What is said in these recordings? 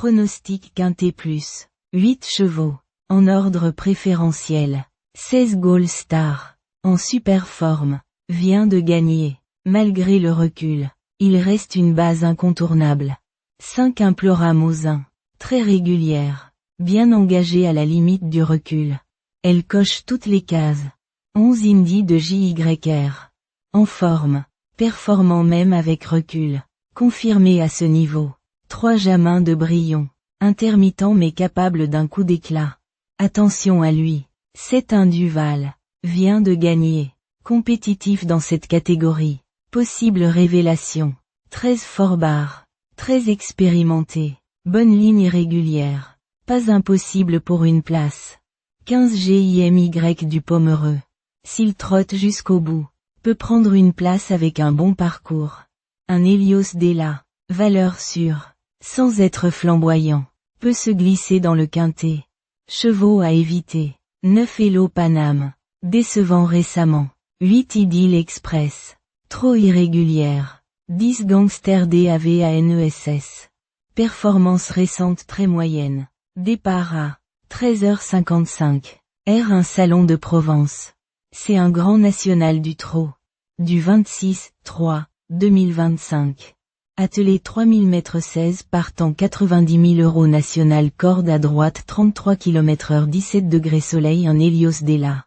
Pronostic quinté plus. 8 chevaux. En ordre préférentiel. 16 Gold Star. En super forme. Vient de gagner. Malgré le recul. Il reste une base incontournable. 5 Implora Mosin. Très régulière. Bien engagée à la limite du recul. Elle coche toutes les cases. 11 Indy de JYR. En forme. Performant même avec recul. Confirmé à ce niveau. 3 Jamin de Brion. Intermittent mais capable d'un coup d'éclat. Attention à lui. 7 Induval. Vient de gagner. Compétitif dans cette catégorie. Possible révélation. 13 Forbar. Très expérimenté. Bonne ligne irrégulière. Pas impossible pour une place. 15 GIMY du Pomereux. S'il trotte jusqu'au bout. Peut prendre une place avec un bon parcours. Un Helios Della. Valeur sûre. Sans être flamboyant. Peut se glisser dans le quintet. Chevaux à éviter. 9 Hello Paname. Décevant récemment. 8 Idylle Express. Trop irrégulière. 10 Gangster DAVANESS. Performance récente très moyenne. Départ à 13h55. R1 Salon de Provence. C'est un grand national du trot. Du 26-3-2025. Attelé 3000 m 16 partant 90 000 € national corde à droite 33 km/h 17 degrés soleil un Helios Della.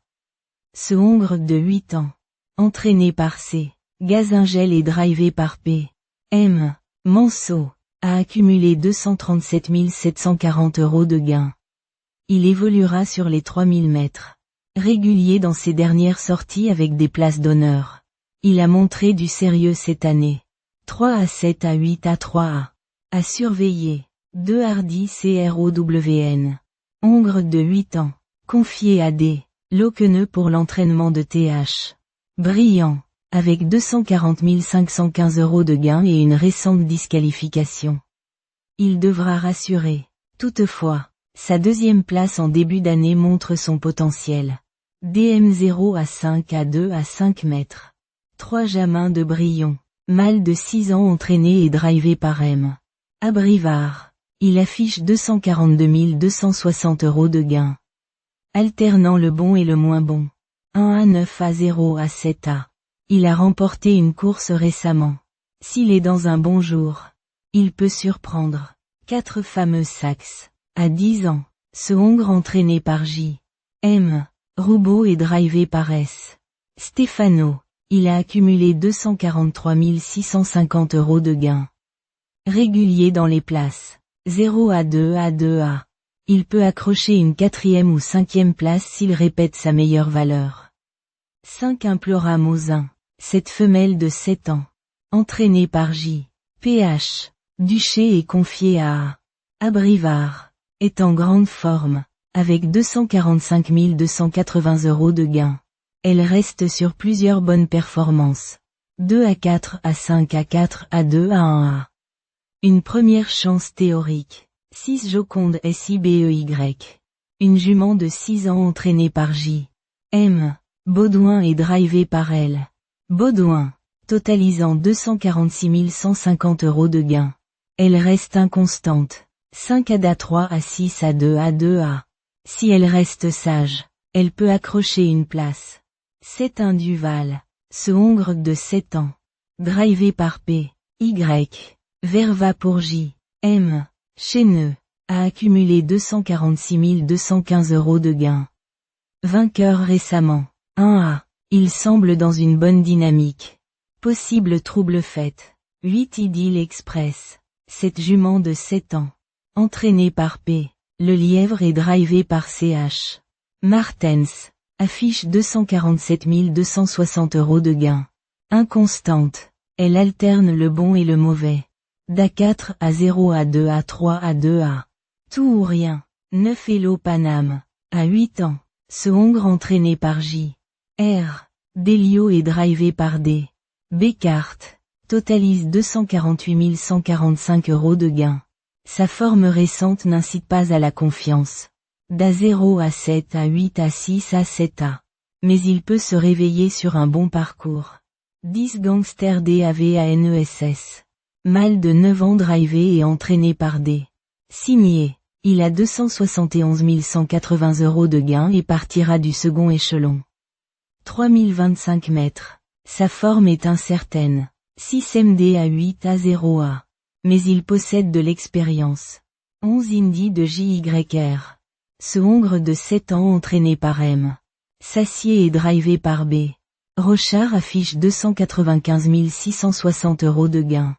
Ce hongre de 8 ans. Entraîné par C. Gazingel et drivé par P. M. Manceau. A accumulé 237 740 € de gains. Il évoluera sur les 3000 mètres. Régulier dans ses dernières sorties avec des places d'honneur. Il a montré du sérieux cette année. 3 à 7 à 8 à 3 à. À surveiller. 2 Hardy CROWN. Hongre de 8 ans. Confié à D. Locqueneux pour l'entraînement de TH. Brillant. Avec 240 515 € de gains et une récente disqualification. Il devra rassurer. Toutefois, sa deuxième place en début d'année montre son potentiel. DM0 à 5 à 2 à 5 mètres. 3 Jamin de Brion. Mâle de 6 ans entraîné et drivé par M. Abrivard. Il affiche 242 260 € de gains. Alternant le bon et le moins bon. 1 à 9 à 0 à 7 à. Il a remporté une course récemment. S'il est dans un bon jour, il peut surprendre. 4 fameux Saxe. À 10 ans, ce hongre entraîné par J. M. Roubaud et drivé par S. Stefano. Il a accumulé 243 650 € de gains. Régulier dans les places. 0 à 2 à 2 à. Il peut accrocher une 4e ou 5e place s'il répète sa meilleure valeur. 5 Implora Mosin. Cette femelle de 7 ans. Entraînée par J. PH. Duché et confiée à A. Abrivard. Est en grande forme. Avec 245 280 € de gains. Elle reste sur plusieurs bonnes performances. 2 à 4 à 5 à 4 à 2 à 1 à. Une première chance théorique. 6 Joconde SIBEY. Une jument de 6 ans entraînée par J. M. Baudouin et drivée par elle. Baudouin. Totalisant 246 150 € de gains. Elle reste inconstante. 5 à 3 à 6 à 2 à 2 à. Si elle reste sage, elle peut accrocher une place. 7 Induval. Ce hongre de 7 ans. Drivé par P. Y. Verva pour J. M. Chesneux. A accumulé 246 215 € de gains. Vainqueur récemment. 1 à. Il semble dans une bonne dynamique. Possible trouble fête. 8 Idylle Express. Cette jument de 7 ans. Entraînée par P. Le lièvre est drivé par CH. Martens. Affiche 247 260 € de gains. Inconstante. Elle alterne le bon et le mauvais. d'A4 à 0 à 2 à 3 à 2 à. Tout ou rien. 9 Hello Paname. À 8 ans. Ce hongre entraîné par J. R. Delio est drivé par D. Bécarte. Totalise 248 145 € de gains. Sa forme récente n'incite pas à la confiance. d'A0 à 7 à 8 à 6 à 7 à. Mais il peut se réveiller sur un bon parcours. 10 Gangster DAVANESS. Mâle de 9 ans drivé et entraîné par D. Signé. Il a 271 180 € de gain et partira du second échelon. 3025 mètres. Sa forme est incertaine. 6 MD à 8 à 0 A. Mais il possède de l'expérience. 11 Indy de JYR. Ce Hongre de 7 ans entraîné par M. S'assied et drivé par B. Rochard affiche 295 660 € de gain.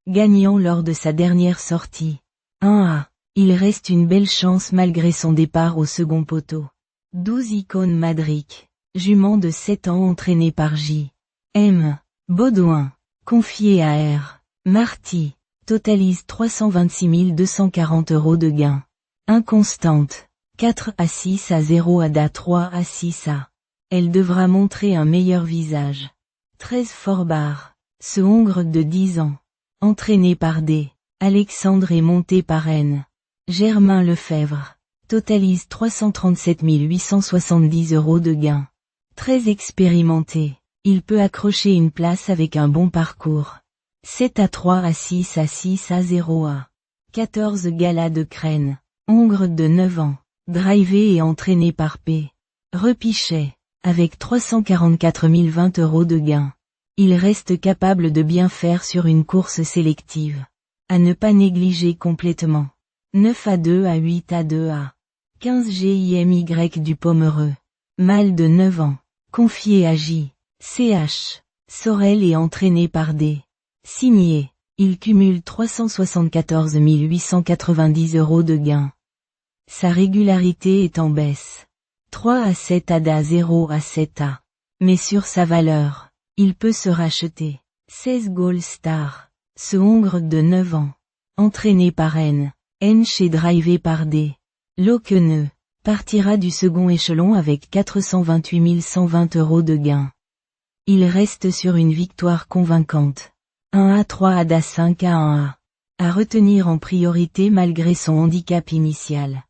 Gagnant lors de sa dernière sortie. 1A. Il reste une belle chance malgré son départ au second poteau. 12 Icône Madric. Jument de 7 ans entraîné par J. M. Baudouin. Confié à R. Marty. Totalise 326 240 € de gain. Inconstante. 4 à 6 à 0 ADA 3 à 6 A. Elle devra montrer un meilleur visage. 13 Forbar. Ce Hongre de 10 ans. Entraîné par D. Alexandre et monté par N. Germain Lefebvre. Totalise 337 870 € de gain. Très expérimenté. Il peut accrocher une place avec un bon parcours. 7 à 3 à 6 à 6 à 0 A. 14 Gala de Crène. Hongre de 9 ans. Drivé et entraîné par P. Repichet. Avec 344 020 € de gain. Il reste capable de bien faire sur une course sélective. À ne pas négliger complètement. 9 à 2 à 8 à 2 A. 15 GIMY du Pomereux. Mâle de 9 ans. Confié à J. CH. Sorel et entraîné par D. Signé. Il cumule 374 890 € de gain. Sa régularité est en baisse. 3 à 7 ADA 0 à 7 A. Mais sur sa valeur, il peut se racheter. 16 Gold Star. Ce Hongre de 9 ans. Entraîné par N. Hench et drivé par D. Locqueneux. Partira du second échelon avec 428 120 € de gain. Il reste sur une victoire convaincante. 1 à 3 ADA 5 à 1 A. À retenir en priorité malgré son handicap initial.